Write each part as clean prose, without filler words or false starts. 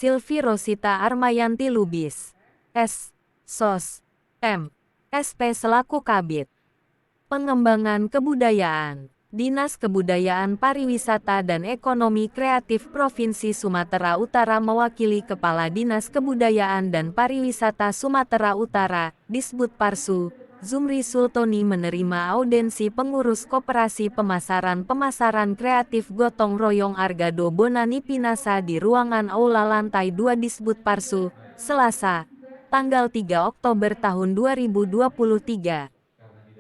Sylvie Rosita Armayanti Lubis, S. Sos. M. SP selaku Kabid Pengembangan Kebudayaan, Dinas Kebudayaan Pariwisata dan Ekonomi Kreatif Provinsi Sumatera Utara mewakili Kepala Dinas Kebudayaan dan Pariwisata Sumatera Utara, Disbud Parsu, Zumri Sultoni menerima audensi pengurus Koperasi Pemasaran Kreatif Gotong Royong Argado Bonani Pinasa di ruangan Aula Lantai 2 Disbud Parsu, Selasa, tanggal 3 Oktober tahun 2023.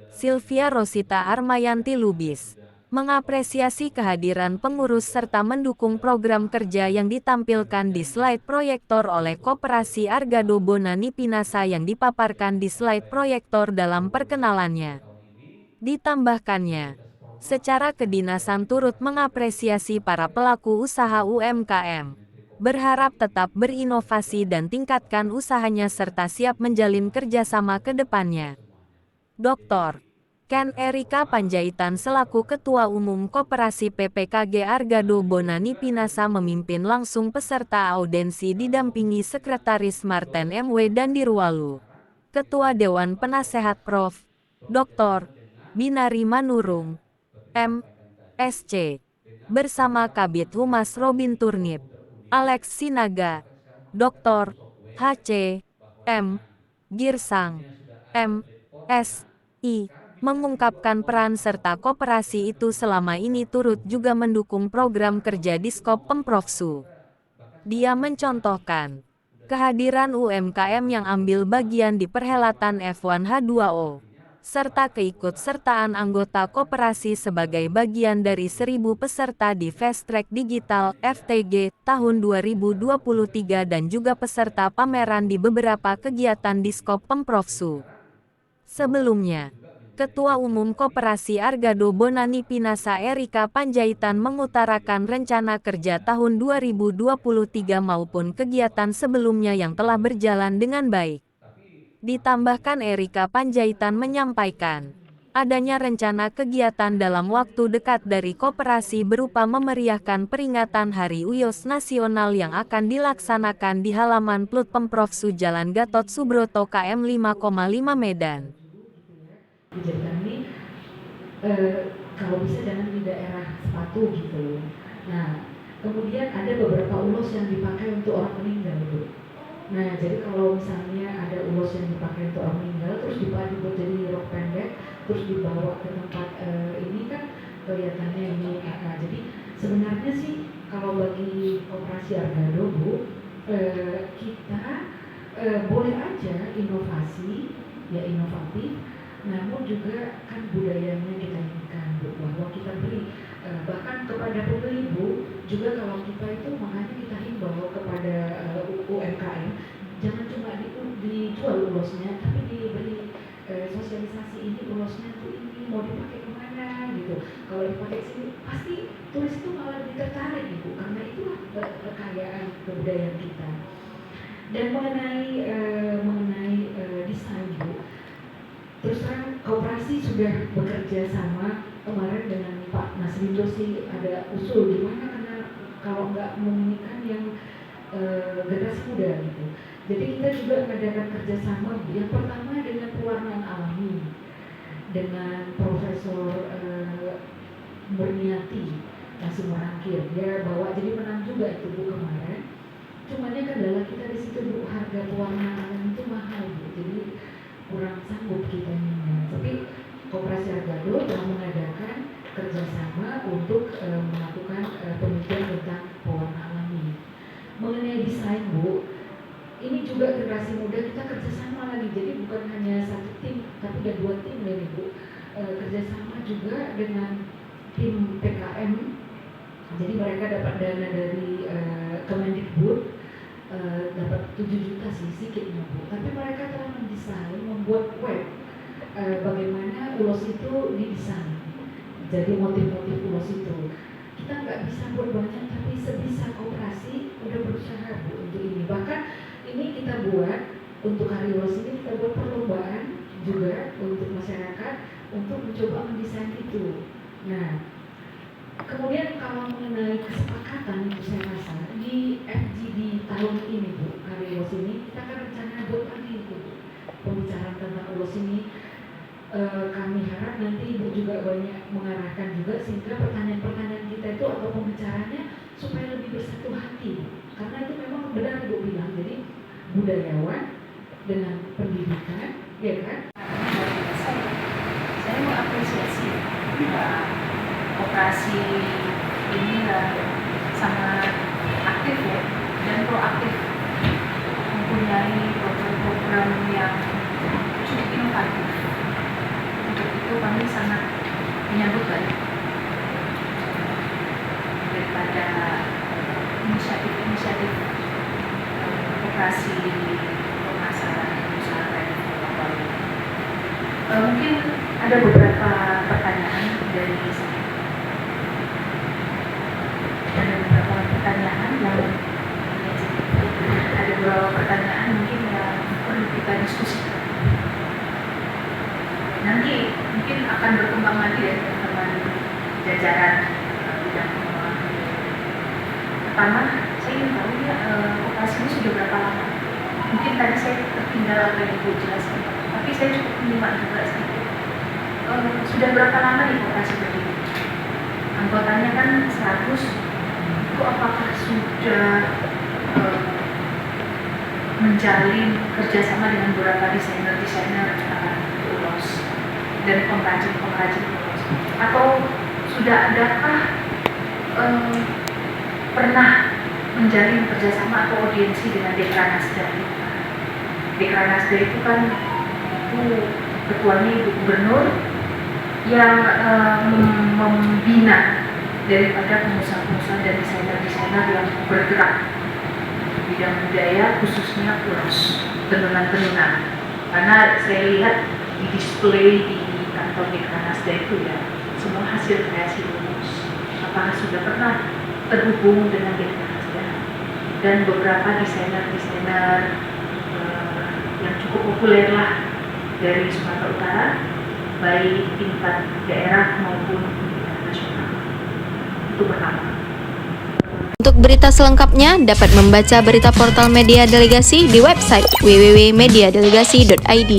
Sylvia Rosita Armayanti Lubis mengapresiasi kehadiran pengurus serta mendukung program kerja yang ditampilkan di slide proyektor oleh Koperasi Argado Bonani Pinasa yang dipaparkan di slide proyektor dalam perkenalannya. Ditambahkannya, secara kedinasan turut mengapresiasi para pelaku usaha UMKM, berharap tetap berinovasi dan tingkatkan usahanya serta siap menjalin kerjasama ke depannya. Dr. Ken Erika Panjaitan selaku Ketua Umum Koperasi PPKG Argado Bonani Pinasa memimpin langsung peserta audensi didampingi Sekretaris Marten MW Dandirwalu, Ketua Dewan Penasehat Prof. Dr. Binari Manurung, M.Sc. bersama Kabid Humas Robin Turnip, Alex Sinaga, Dr. H.C. M. Girsang, M.Si. mengungkapkan peran serta koperasi itu selama ini turut juga mendukung program kerja Diskop Pemprofsu. Dia mencontohkan kehadiran UMKM yang ambil bagian di perhelatan F1H2O, serta keikutsertaan anggota koperasi sebagai bagian dari 1.000 peserta di Fast Track Digital (FTG) tahun 2023 dan juga peserta pameran di beberapa kegiatan Diskop Pemprofsu. Sebelumnya, Ketua Umum Koperasi Argado Bonani Pinasa Erika Panjaitan mengutarakan rencana kerja tahun 2023 maupun kegiatan sebelumnya yang telah berjalan dengan baik. Ditambahkan Erika Panjaitan menyampaikan, adanya rencana kegiatan dalam waktu dekat dari koperasi berupa memeriahkan peringatan Hari Uos Nasional yang akan dilaksanakan di halaman Plut Pemprofsu Jalan Gatot Subroto KM 5,5 Medan. Dijadikan ini kalau bisa jangan di daerah sepatu gitu. Nah, kemudian ada beberapa ulos yang dipakai untuk orang meninggal, Bu. Nah, jadi kalau misalnya ada ulos yang dipakai untuk orang meninggal, terus dipadu buat jadi rok pendek, terus dibawa ke tempat ini kan kelihatannya ini. Nah, jadi sebenarnya sih kalau bagi Koperasi Argado, Bu, kita boleh aja inovasi, ya inovatif, namun juga kan budayanya kita inginkan, Bu, bahwa kita beri bahkan kepada pembeli, Bu, juga kalau kita itu makanya kita himbau kepada UMKM jangan cuma dijual ulosnya, tapi diberi sosialisasi ini ulosnya tuh ini mau dipakai kemana gitu. Kalau dipakai sini pasti turis itu malah lebih tertarik, Bu, karena itulah kekayaan kebudayaan kita. Dan mengenai desain, Bu, terus terang koperasi sudah bekerja sama kemarin dengan Pak Nasrindo sih ada usul gimana karena kalau nggak menginginkan yang generasi muda gitu. Jadi kita juga mengadakan kerjasama yang pertama dengan pewarnaan alami dengan Profesor Berniati masih merangkir, dia bawa jadi menang juga itu, Bu, kemarin. Cumannya kendala kita di situ, Bu, harga pewarnaan alami itu mahal, Bu, jadi kurang sanggup kita ini. Tapi Koperasi Argado telah mengadakan kerjasama untuk melakukan penelitian tentang pewarna alami. Mengenai desain, Bu, ini juga generasi muda kita kerjasama lagi. Jadi bukan hanya satu tim, tapi ada 2 tim dari, Bu. Kerjasama juga dengan tim PKM. Jadi mereka dapat dana dari Kemendikbud, dapat 7 juta sih sedikitnya, Bu. Tapi mereka telah mendesain, membuat web bagaimana ulos itu didesain. Jadi motif-motif ulos itu kita nggak bisa buat banyak, tapi sebisa koperasi udah berusaha, Bu, untuk ini. Bahkan ini kita buat untuk hari ulos ini kita buat perlombaan juga untuk masyarakat untuk mencoba mendesain itu. Nah, kemudian kalau mengenai kesepakatan itu saya rasa di FGD tahun kita kan rencana buat lagi itu pembicaraan tentang ulos ini. Kami harap nanti Ibu juga banyak mengarahkan juga sehingga pertanyaan-pertanyaan kita itu atau pembicaranya supaya lebih bersatu hati, karena itu memang benar Ibu bilang, jadi budayawan dengan pendidikan, ya kan? Saya mengapresiasi operasi ini sangat aktif ya dan proaktif, mempunyai program-program yang cukup inovatif. Untuk itu kami sangat menyambut baik daripada inisiatif operasi pemasaran usaha kredit global. Mungkin ada beberapa pertanyaan dari saya. Ada beberapa pertanyaan mungkin yang perlu kita diskusikan. Nanti mungkin akan berkembang lagi ya teman-teman jajaran bidang pengelolaan. Pertama, saya ingin tahu ya operasi ini sudah berapa lama? Mungkin tadi saya tertinggal apa yang Ibu jelaskan, tapi saya cukup menyimak juga sedikit. Sudah berapa lama nih operasi berdiri? Anggotanya kan 100, itu apakah sudah menjalin kerjasama dengan beberapa desainer ulos dan pengrajin ulos, atau sudah adakah pernah menjalin kerjasama atau audiensi dengan Dekranasda? Dekranasda itu kan ketuanya Ibu Gubernur yang membina daripada pengusaha-pengusaha dan desainer-desainer yang bergerak di bidang budaya, khususnya ulos, tenunan-tenunan. Karena saya lihat di display di kantor Dekranasda itu ya semua hasil kreasi ulos. Apakah sudah pernah terhubung dengan Dekranasda dan beberapa desainer-desainer yang cukup populer lah dari Sumatera Utara, baik tingkat daerah maupun tingkat nasional. Itu pertama. Untuk berita selengkapnya dapat membaca berita portal Media Delegasi di website www.mediadelegasi.id.